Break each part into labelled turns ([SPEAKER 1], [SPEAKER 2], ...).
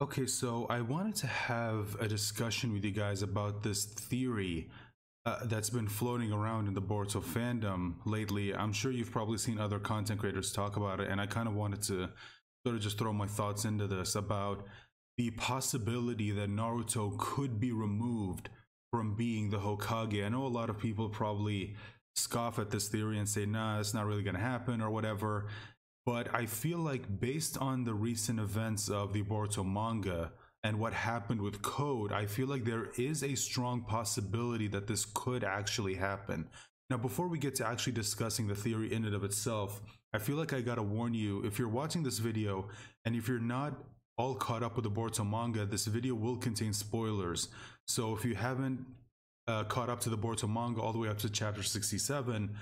[SPEAKER 1] Okay, so I wanted to have a discussion with you guys about this theory that's been floating around in the Boruto fandom lately. I'm sure you've probably seen other content creators talk about it, and I kind of wanted to sort of just throw my thoughts into this about the possibility that Naruto could be removed from being the Hokage. I know a lot of people probably scoff at this theory and say, nah, it's not really going to happen or whatever. But I feel like based on the recent events of the Boruto manga and what happened with Code, I feel like there is a strong possibility that this could actually happen. Now, before we get to actually discussing the theory in and of itself, I feel like I gotta warn you, if you're watching this video and if you're not all caught up with the Boruto manga, this video will contain spoilers. So if you haven't caught up to the Boruto manga all the way up to chapter 67,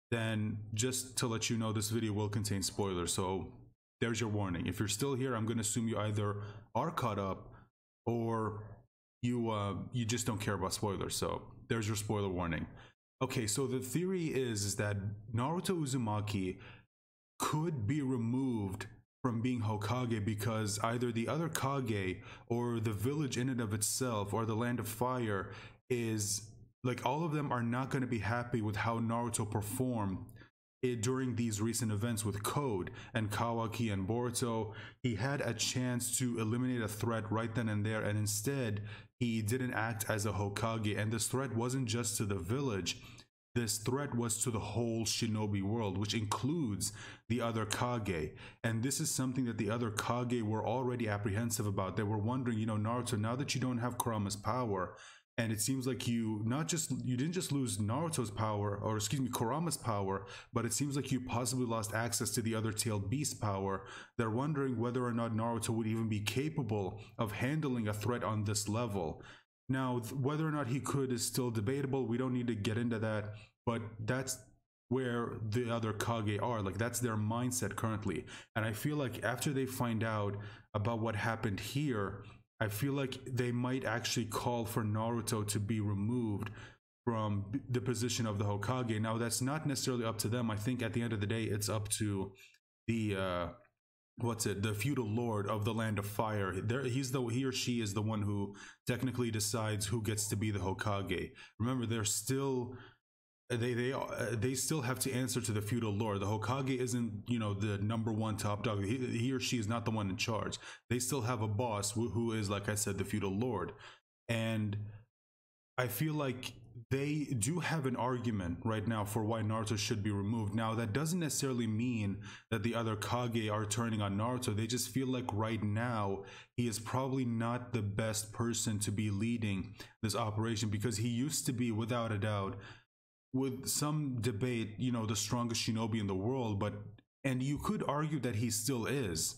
[SPEAKER 1] then just to let you know, this video will contain spoilers. So there's your warning. If you're still here, I'm going to assume you either are caught up or you just don't care about spoilers. So there's your spoiler warning. Okay, so the theory is that Naruto Uzumaki could be removed from being Hokage because either the other Kage or the village in and of itself or the Land of Fire is like, all of them are not going to be happy with how Naruto performed during these recent events with Code and Kawaki and Boruto. He had a chance to eliminate a threat right then and there, and instead he didn't act as a Hokage. And this threat wasn't just to the village. This threat was to the whole shinobi world, which includes the other Kage. And this is something that the other Kage were already apprehensive about. They were wondering, Naruto, now that you don't have Kurama's power, and it seems like you didn't just lose Naruto's power, or excuse me, Kurama's power, but it seems like you possibly lost access to the other tailed beast power. They're wondering whether or not Naruto would even be capable of handling a threat on this level. Now, whether or not he could is still debatable. We don't need to get into that, but that's where the other Kage are. Like, that's their mindset currently. And I feel like after they find out about what happened here, I feel like they might actually call for Naruto to be removed from the position of the Hokage. Now, that's not necessarily up to them. I think at the end of the day, it's up to the the feudal lord of the Land of Fire. He or she is the one who technically decides who gets to be the Hokage. Remember, they're still they still have to answer to the feudal lord. The Hokage isn't, the number one top dog. He or she is not the one in charge. They still have a boss who is, like I said, the feudal lord. And I feel like they do have an argument right now for why Naruto should be removed. Now, that doesn't necessarily mean that the other Kage are turning on Naruto. They just feel like right now he is probably not the best person to be leading this operation, because he used to be, without a doubt, with some debate, the strongest shinobi in the world. And you could argue that he still is,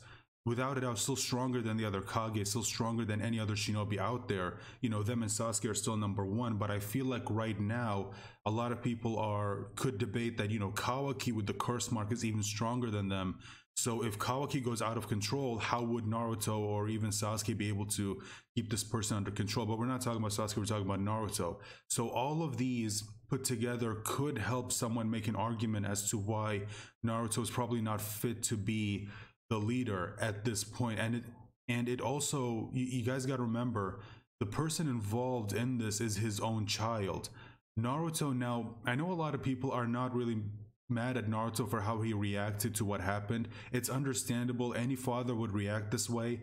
[SPEAKER 1] without a doubt, still stronger than the other Kage, still stronger than any other shinobi out there. Them and Sasuke are still number one. But I feel like right now, a lot of people could debate that, Kawaki with the curse mark is even stronger than them. So if Kawaki goes out of control, how would Naruto or even Sasuke be able to keep this person under control? But we're not talking about Sasuke, we're talking about Naruto. So all of these put together could help someone make an argument as to why Naruto is probably not fit to be the leader at this point. And it also, you guys got to remember, the person involved in this is his own child. Naruto, now, I know a lot of people are not really mad at Naruto for how he reacted to what happened. It's understandable. Any father would react this way.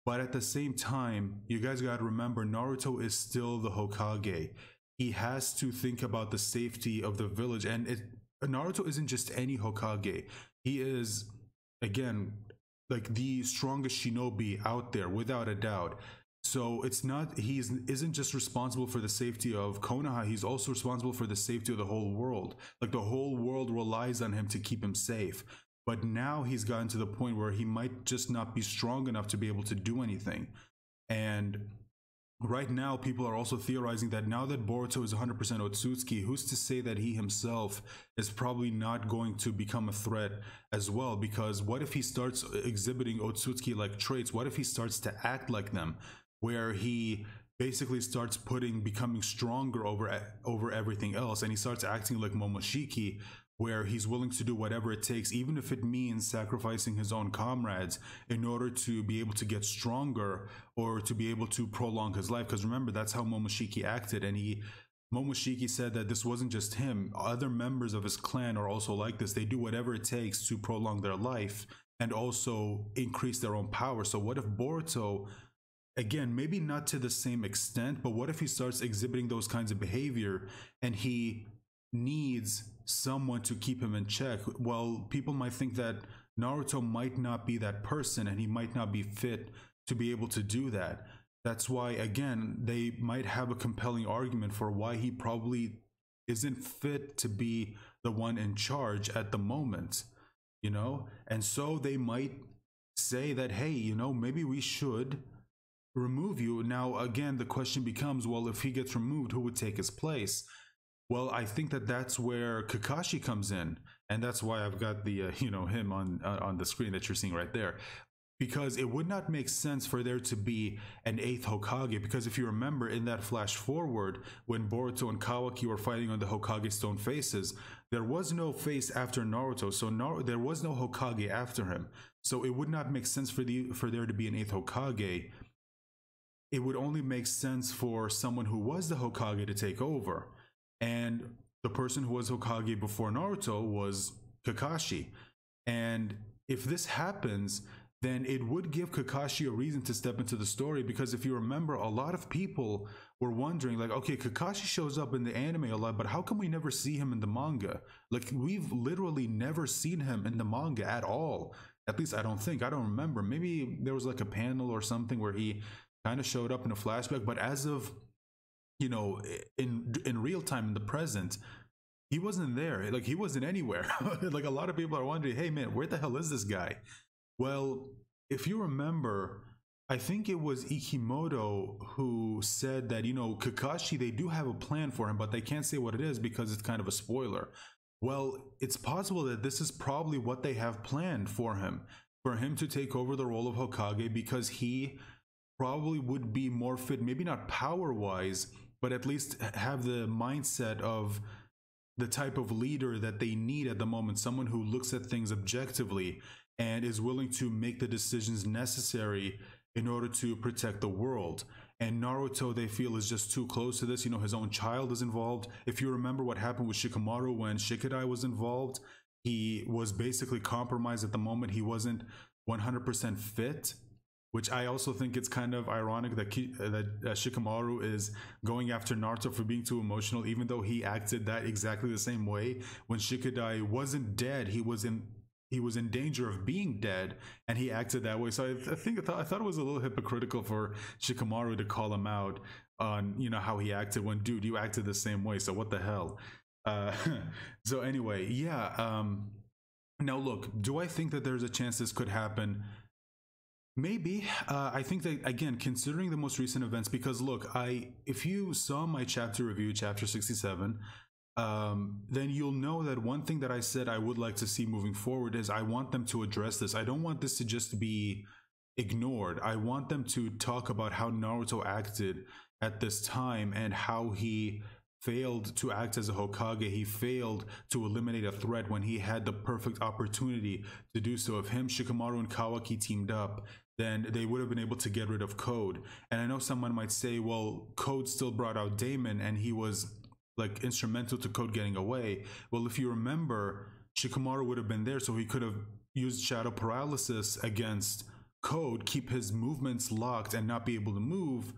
[SPEAKER 1] But at the same time, you guys got to remember, Naruto is still the Hokage. He has to think about the safety of the village. And Naruto isn't just any Hokage. He is, again, like the strongest shinobi out there, without a doubt. So it's not, he isn't just responsible for the safety of Konoha, he's also responsible for the safety of the whole world. Like, the whole world relies on him to keep him safe. But now he's gotten to the point where he might just not be strong enough to be able to do anything. And right now, people are also theorizing that now that Boruto is 100% Otsutsuki, who's to say that he himself is probably not going to become a threat as well? Because what if he starts exhibiting Otsutsuki-like traits? What if he starts to act like them, where he basically starts becoming stronger over everything else, and he starts acting like Momoshiki? where he's willing to do whatever it takes, even if it means sacrificing his own comrades in order to be able to get stronger or to be able to prolong his life. Because remember, that's how Momoshiki acted, and Momoshiki said that this wasn't just him. Other members of his clan are also like this. They do whatever it takes to prolong their life and also increase their own power. So what if Boruto, again, maybe not to the same extent, but what if he starts exhibiting those kinds of behavior and he needs someone to keep him in check? Well, people might think that Naruto might not be that person and he might not be fit to be able to do that. That's why, again, they might have a compelling argument for why he probably isn't fit to be the one in charge at the moment, you know? And so they might say that, hey, you know, maybe we should remove you. Now, again, the question becomes, well, if he gets removed, who would take his place? Well, I think that that's where Kakashi comes in, and that's why I've got the you know, him on the screen that you're seeing right there, because it would not make sense for there to be an eighth Hokage. Because if you remember in that flash forward when Boruto and Kawaki were fighting on the Hokage stone faces, there was no face after Naruto, so there was no Hokage after him. So it would not make sense for there to be an eighth Hokage. It would only make sense for someone who was the Hokage to take over. And the person who was Hokage before Naruto was Kakashi. And if this happens, then it would give Kakashi a reason to step into the story. Because if you remember, a lot of people were wondering, like, okay, Kakashi shows up in the anime a lot, but how come we never see him in the manga? Like, we've literally never seen him in the manga at all. At least I don't remember. Maybe there was like a panel or something where he kind of showed up in a flashback, but as of, you know, in real time, in the present, he wasn't there. Like, he wasn't anywhere. Like, a lot of people are wondering, hey man, where the hell is this guy? Well, if you remember, I think it was Ikimoto who said that, you know, Kakashi, they do have a plan for him, but they can't say what it is because it's kind of a spoiler. Well, it's possible that this is probably what they have planned for him to take over the role of Hokage, because he probably would be more fit, maybe not power-wise, but at least have the mindset of the type of leader that they need at the moment, someone who looks at things objectively and is willing to make the decisions necessary in order to protect the world. And Naruto, they feel, is just too close to this. You know, his own child is involved. If you remember what happened with Shikamaru when Shikadai was involved, he was basically compromised at the moment. He wasn't 100% fit, which I also think it's kind of ironic that Shikamaru is going after Naruto for being too emotional, even though he acted that exactly the same way. When Shikadai wasn't dead, he was in danger of being dead, and he acted that way. So I thought it was a little hypocritical for Shikamaru to call him out on, you know, how he acted when, dude, you acted the same way, so what the hell? So anyway, yeah. Now look, do I think that there's a chance this could happen? Maybe. I think that, again, considering the most recent events, because look, if you saw my chapter review, chapter 67, then you'll know that one thing that I said I would like to see moving forward is I want them to address this. I don't want this to just be ignored. I want them to talk about how Naruto acted at this time and how he failed to act as a Hokage. He failed to eliminate a threat when he had the perfect opportunity to do so. If him, Shikamaru, and Kawaki teamed up, then they would have been able to get rid of Code. And I know someone might say, well, Code still brought out Damon and he was like instrumental to Code getting away. Well, if you remember, Shikamaru would have been there, so he could have used shadow paralysis against Code, keep his movements locked and not be able to move,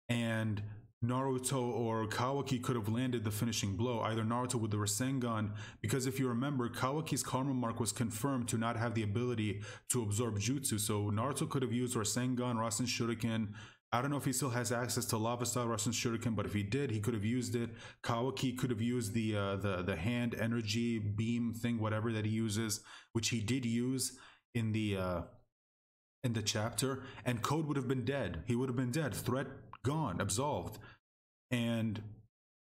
[SPEAKER 1] and Naruto or Kawaki could have landed the finishing blow, either Naruto with the Rasengan, because if you remember, Kawaki's karma mark was confirmed to not have the ability to absorb jutsu, so Naruto could have used Rasengan, Rasen Shuriken. I don't know if he still has access to Lava Style Rasen Shuriken, but if he did, he could have used it. Kawaki could have used the hand energy beam thing, whatever that he uses, which he did use in the chapter, and Code would have been dead. He would have been dead. Threat gone, absolved.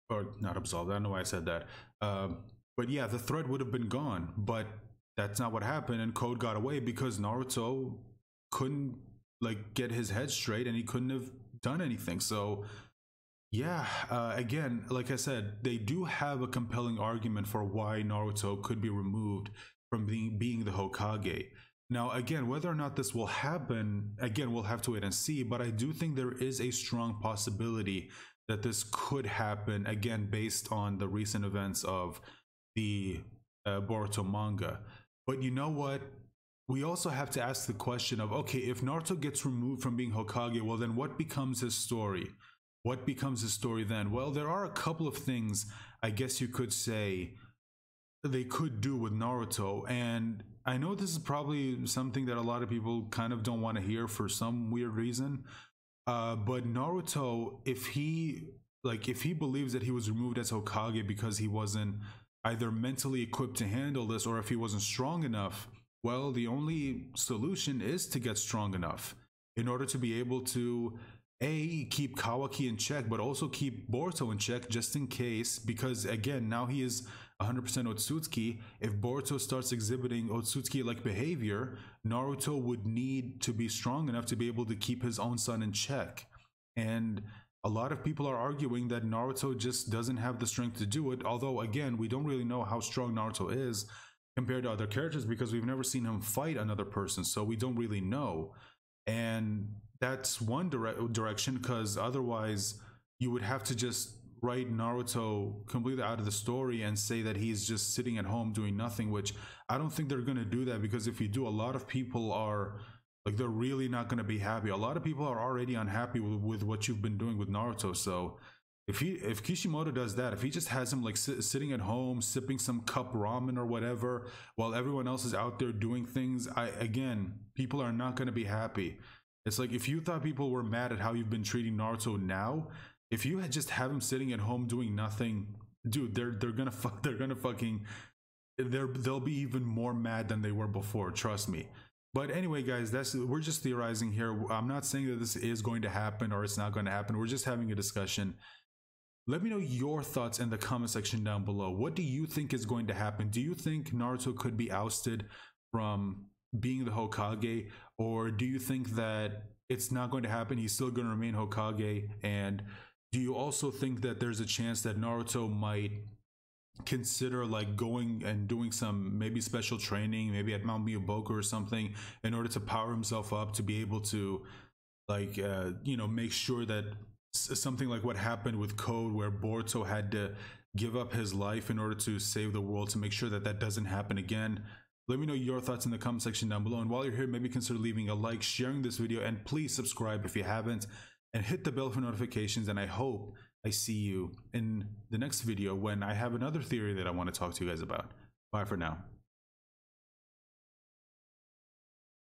[SPEAKER 1] Or not absolved, I don't know why I said that. But yeah, the threat would have been gone, but that's not what happened, and Code got away because Naruto couldn't like get his head straight and he couldn't have done anything. So Yeah, again, like I said, they do have a compelling argument for why Naruto could be removed from being the Hokage. Now, again, whether or not this will happen, again, we'll have to wait and see, but I do think there is a strong possibility that this could happen, again, based on the recent events of the Boruto manga. But you know what? We also have to ask the question of, okay, if Naruto gets removed from being Hokage, well, then what becomes his story? What becomes his story then? Well, there are a couple of things I guess you could say they could do with Naruto. And I know this is probably something that a lot of people kind of don't want to hear for some weird reason. But Naruto, if he believes that he was removed as Hokage because he wasn't either mentally equipped to handle this or if he wasn't strong enough, well, the only solution is to get strong enough in order to be able to keep Kawaki in check, but also keep Boruto in check just in case, because again, now he is 100% Otsutsuki. If Boruto starts exhibiting Otsutsuki-like behavior, Naruto would need to be strong enough to be able to keep his own son in check. And a lot of people are arguing that Naruto just doesn't have the strength to do it, although again, we don't really know how strong Naruto is compared to other characters because we've never seen him fight another person, so we don't really know. And that's one direction, because otherwise you would have to just write Naruto completely out of the story and say that he's just sitting at home doing nothing, which I don't think they're going to do that, because if you do, a lot of people are like, they're really not going to be happy. A lot of people are already unhappy with what you've been doing with Naruto. So if Kishimoto does that, if he just has him like sitting at home sipping some cup ramen or whatever while everyone else is out there doing things, again, people are not going to be happy. It's like, if you thought people were mad at how you've been treating Naruto now, if you had just have him sitting at home doing nothing, dude, they'll be even more mad than they were before, trust me. But anyway, guys, we're just theorizing here. I'm not saying that this is going to happen or it's not going to happen. We're just having a discussion. Let me know your thoughts in the comment section down below. What do you think is going to happen? Do you think Naruto could be ousted from being the Hokage, or do you think that it's not going to happen? He's still going to remain Hokage? And do you also think that there's a chance that Naruto might consider like going and doing some maybe special training, maybe at Mount Miyuboku or something, in order to power himself up to be able to like make sure that something like what happened with Code, where Boruto had to give up his life in order to save the world, to make sure that that doesn't happen again? Let me know your thoughts in the comment section down below. And while you're here, maybe consider leaving a like, sharing this video, and please subscribe if you haven't, and hit the bell for notifications. And I hope I see you in the next video when I have another theory that I want to talk to you guys about. Bye for now.